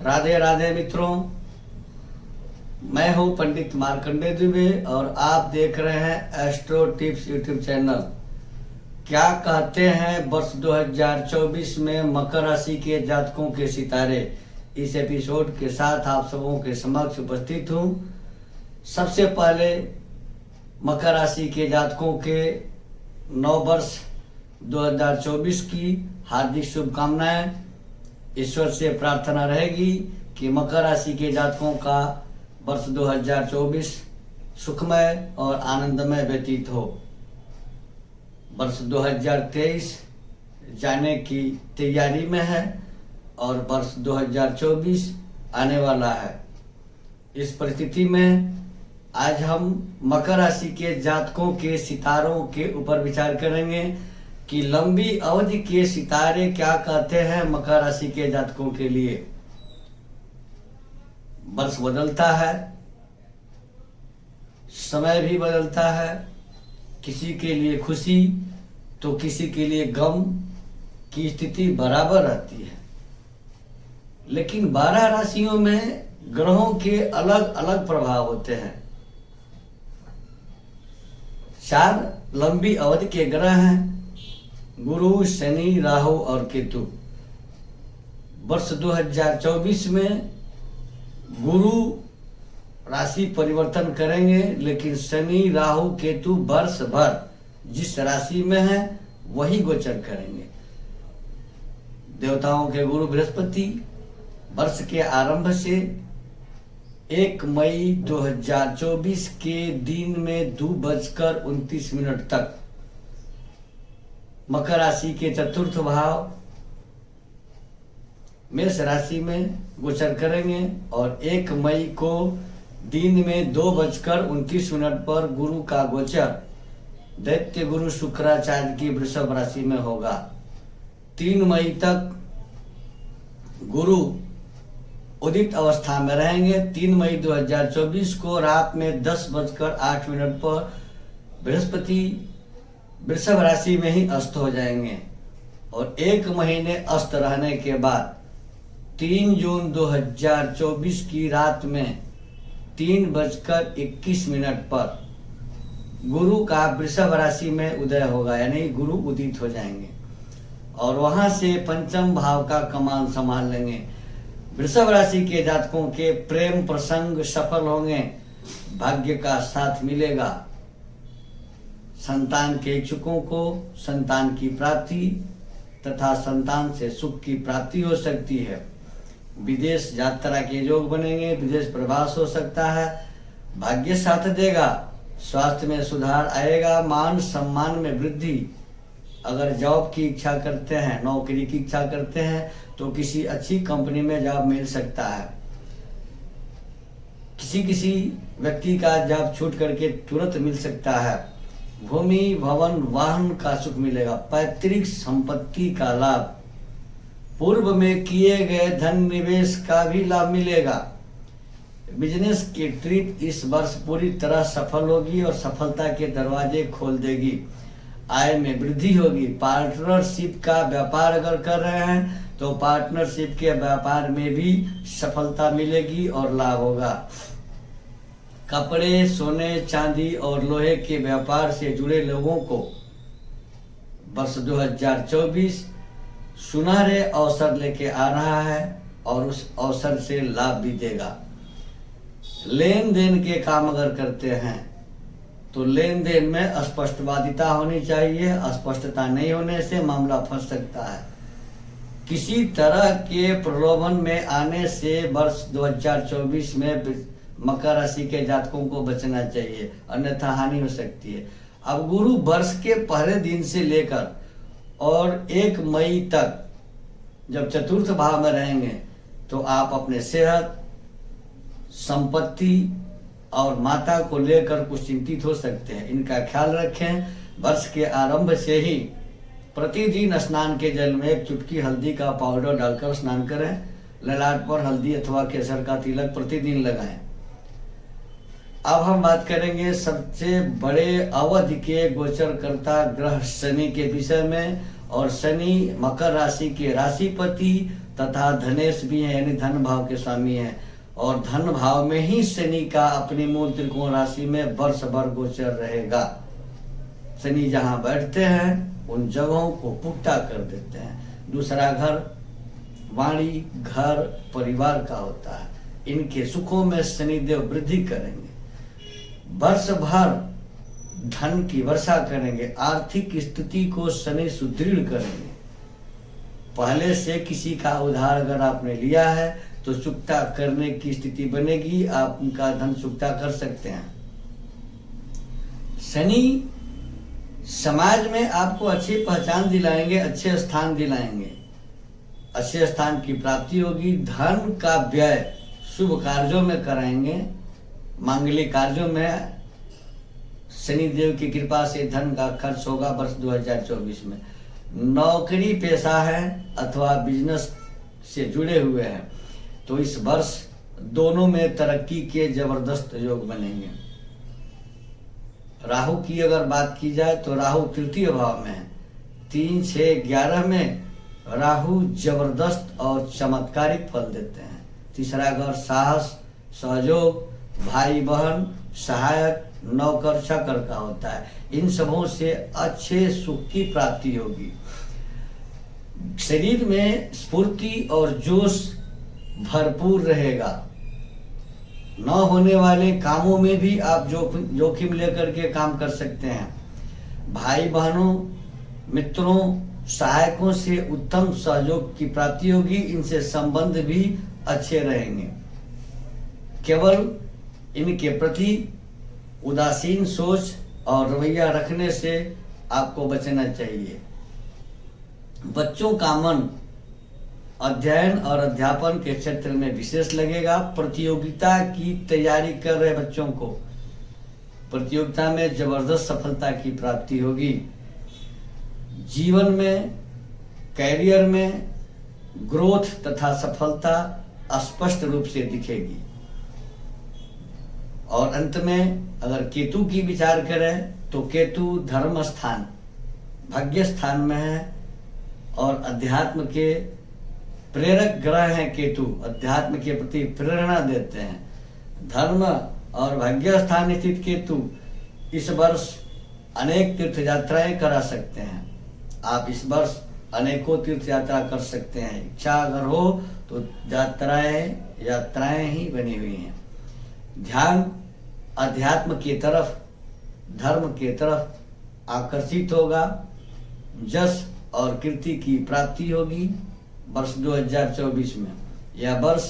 राधे राधे मित्रों, मैं हूं पंडित मार्कंडेय दुबे और आप देख रहे हैं एस्ट्रो टिप्स यूट्यूब चैनल। क्या कहते हैं वर्ष 2024 में मकर राशि के जातकों के सितारे, इस एपिसोड के साथ आप सबों के समक्ष उपस्थित हूं। सबसे पहले मकर राशि के जातकों के नव वर्ष 2024 की हार्दिक शुभकामनाएं। ईश्वर से प्रार्थना रहेगी कि मकर राशि के जातकों का वर्ष 2024 सुखमय और आनंदमय व्यतीत हो। वर्ष 2023 जाने की तैयारी में है और वर्ष 2024 आने वाला है। इस परिस्थिति में आज हम मकर राशि के जातकों के सितारों के ऊपर विचार करेंगे कि लंबी अवधि के सितारे क्या कहते हैं मकर राशि के जातकों के लिए। वर्ष बदलता है, समय भी बदलता है, किसी के लिए खुशी तो किसी के लिए गम की स्थिति बराबर रहती है। लेकिन 12 राशियों में ग्रहों के अलग अलग प्रभाव होते हैं। 4 लंबी अवधि के ग्रह हैं, गुरु, शनि, राहु और केतु। वर्ष 2024 में गुरु राशि परिवर्तन करेंगे, लेकिन शनि, राहु, केतु वर्ष भर जिस राशि में है वही गोचर करेंगे। देवताओं के गुरु बृहस्पति वर्ष के आरंभ से 1 मई 2024 के दिन में 2:29 तक मकर राशि के चतुर्थ भाव मेष राशि में गोचर करेंगे और 1 मई को दिन में 2:29 पर गुरु का गोचर दैत्य गुरु शुक्राचार्य की वृषभ राशि में होगा। 3 मई तक गुरु उदित अवस्था में रहेंगे। 3 मई 2024 को रात में 10:08 पर बृहस्पति वृषभ राशि में ही अस्त हो जाएंगे और 1 महीने अस्त रहने के बाद 3 जून 2024 की रात में 3:21 पर गुरु का वृषभ राशि में उदय होगा, यानी गुरु उदित हो जाएंगे और वहां से पंचम भाव का कमान संभाल लेंगे। वृषभ राशि के जातकों के प्रेम प्रसंग सफल होंगे, भाग्य का साथ मिलेगा। संतान के इच्छुकों को संतान की प्राप्ति तथा संतान से सुख की प्राप्ति हो सकती है। विदेश यात्रा के योग बनेंगे, विदेश प्रवास हो सकता है, भाग्य साथ देगा। स्वास्थ्य में सुधार आएगा, मान सम्मान में वृद्धि। अगर जॉब की इच्छा करते हैं, नौकरी की इच्छा करते हैं तो किसी अच्छी कंपनी में जॉब मिल सकता है। किसी व्यक्ति का जॉब छूट करके तुरंत मिल सकता है। भूमि, भवन, वाहन का सुख मिलेगा। पैतृक संपत्ति का लाभ, पूर्व में किए गए धन निवेश का भी लाभ मिलेगा। बिजनेस की ट्रिप इस वर्ष पूरी तरह सफल होगी और सफलता के दरवाजे खोल देगी। आय में वृद्धि होगी। पार्टनरशिप का व्यापार अगर कर रहे हैं तो पार्टनरशिप के व्यापार में भी सफलता मिलेगी और लाभ होगा। कपड़े, सोने, चांदी और लोहे के व्यापार से जुड़े लोगों को वर्ष 2024 सुनहरे अवसर लेके आ रहा है और उस अवसर से लाभ भी देगा। लेन देन के काम अगर करते हैं तो लेन देन में स्पष्टवादिता होनी चाहिए। स्पष्टता नहीं होने से मामला फंस सकता है। किसी तरह के प्रलोभन में आने से वर्ष 2024 में मकर राशि के जातकों को बचना चाहिए, अन्यथा हानि हो सकती है। अब गुरु वर्ष के पहले दिन से लेकर और 1 मई तक जब चतुर्थ भाव में रहेंगे तो आप अपने सेहत, संपत्ति और माता को लेकर कुछ चिंतित हो सकते हैं। इनका ख्याल रखें। वर्ष के आरंभ से ही प्रतिदिन स्नान के जल में 1 चुटकी हल्दी का पाउडर डालकर स्नान करें। ललाट पर हल्दी अथवा केसर का तिलक प्रतिदिन लगाएं। अब हम बात करेंगे सबसे बड़े अवधि के गोचरकर्ता ग्रह शनि के विषय में। और शनि मकर राशि के राशिपति तथा धनेश भी है, यानी धन भाव के स्वामी है। और धन भाव में ही शनि का अपनी मूल त्रिकोण राशि में वर्ष भर गोचर रहेगा। शनि जहां बैठते हैं उन जगहों को पुख्ता कर देते हैं। दूसरा घर वाणी, घर, परिवार का होता है। इनके सुखों में शनिदेव वृद्धि करेंगे, वर्ष भर धन की वर्षा करेंगे, आर्थिक स्थिति को शनि सुदृढ़ करेंगे। पहले से किसी का उधार अगर आपने लिया है तो चुकता करने की स्थिति बनेगी, आप उनका धन चुकता कर सकते हैं। शनि समाज में आपको अच्छी पहचान दिलाएंगे, अच्छे स्थान दिलाएंगे, अच्छे स्थान की प्राप्ति होगी। धन का व्यय शुभ कार्यों में कराएंगे, मांगलिक कार्यों में शनिदेव की कृपा से धन का खर्च होगा वर्ष 2024 में। नौकरी पेशा है अथवा बिजनेस से जुड़े हुए हैं तो इस वर्ष दोनों में तरक्की के जबरदस्त योग बनेंगे। राहु की अगर बात की जाए तो राहु तृतीय भाव में है। 3, 6, 11 में राहु जबरदस्त और चमत्कारिक फल देते हैं। तीसरा घर साहस, सहयोग, भाई बहन, सहायक, नौकर चाकर का होता है। इन सबों से अच्छे सुख की प्राप्ति होगी। शरीर में स्फूर्ति और जोश भरपूर रहेगा। न होने वाले कामों में भी आप जोखिम लेकर के काम कर सकते हैं। भाई बहनों, मित्रों, सहायकों से उत्तम सहयोग की प्राप्ति होगी। इनसे संबंध भी अच्छे रहेंगे। केवल इनके प्रति उदासीन सोच और रवैया रखने से आपको बचना चाहिए। बच्चों का मन अध्ययन और अध्यापन के क्षेत्र में विशेष लगेगा। प्रतियोगिता की तैयारी कर रहे बच्चों को प्रतियोगिता में जबरदस्त सफलता की प्राप्ति होगी। जीवन में, कैरियर में ग्रोथ तथा सफलता स्पष्ट रूप से दिखेगी। और अंत में अगर केतु की विचार करें तो केतु धर्म स्थान, भाग्य स्थान में है और अध्यात्म के प्रेरक ग्रह हैं। केतु अध्यात्म के प्रति प्रेरणा देते हैं। धर्म और भाग्य स्थान स्थित केतु इस वर्ष अनेक तीर्थ यात्राएं करा सकते हैं। आप इस वर्ष अनेकों तीर्थ यात्रा कर सकते हैं। इच्छा अगर हो तो यात्राएं ही बनी हुई हैं। ध्यान अध्यात्म की तरफ, धर्म की तरफ आकर्षित होगा। यश और कीर्ति की प्राप्ति होगी वर्ष 2024 में। यह वर्ष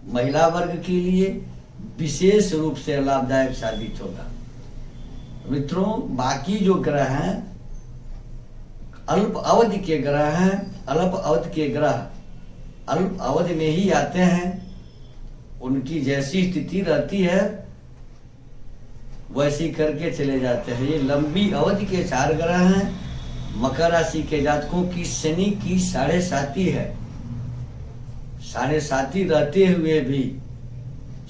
महिला वर्ग के लिए विशेष रूप से लाभदायक साबित होगा। मित्रों, बाकी जो ग्रह हैं अल्प अवधि के ग्रह हैं। अल्प अवधि के ग्रह अल्प अवधि में ही आते हैं। उनकी जैसी स्थिति रहती है वैसी करके चले जाते हैं। ये लंबी अवधि के 4 ग्रह हैं। मकर राशि के जातकों की शनि की 7.5 है। 7.5 रहते हुए भी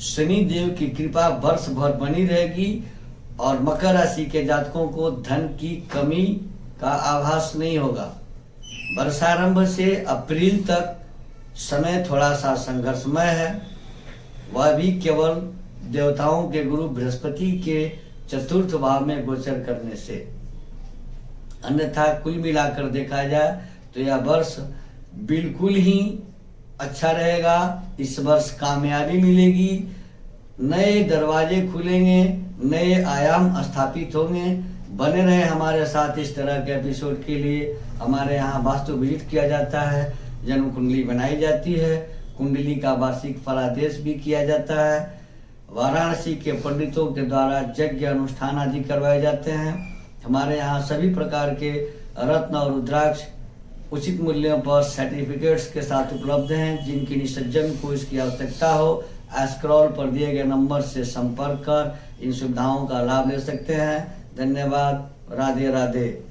शनि देव की कृपा वर्ष भर बनी रहेगी और मकर राशि के जातकों को धन की कमी का आभास नहीं होगा। वर्षारंभ से अप्रैल तक समय थोड़ा सा संघर्षमय है, वह भी केवल देवताओं के गुरु बृहस्पति के चतुर्थ भाव में गोचर करने से। अन्यथा कुल मिलाकर देखा जाए तो यह वर्ष बिल्कुल ही अच्छा रहेगा। इस वर्ष कामयाबी मिलेगी, नए दरवाजे खुलेंगे, नए आयाम स्थापित होंगे। बने रहे हमारे साथ इस तरह के एपिसोड के लिए। हमारे यहाँ वास्तु विजिट किया जाता है, जन्म कुंडली बनाई जाती है, कुंडली का वार्षिक फलादेश भी किया जाता है। वाराणसी के पंडितों के द्वारा यज्ञ अनुष्ठान आदि करवाए जाते हैं। हमारे यहाँ सभी प्रकार के रत्न और रुद्राक्ष उचित मूल्यों पर सर्टिफिकेट्स के साथ उपलब्ध हैं। जिनकी निसज्जन को इसकी आवश्यकता हो, स्क्रॉल पर दिए गए नंबर से संपर्क कर इन सुविधाओं का लाभ ले सकते हैं। धन्यवाद। राधे राधे।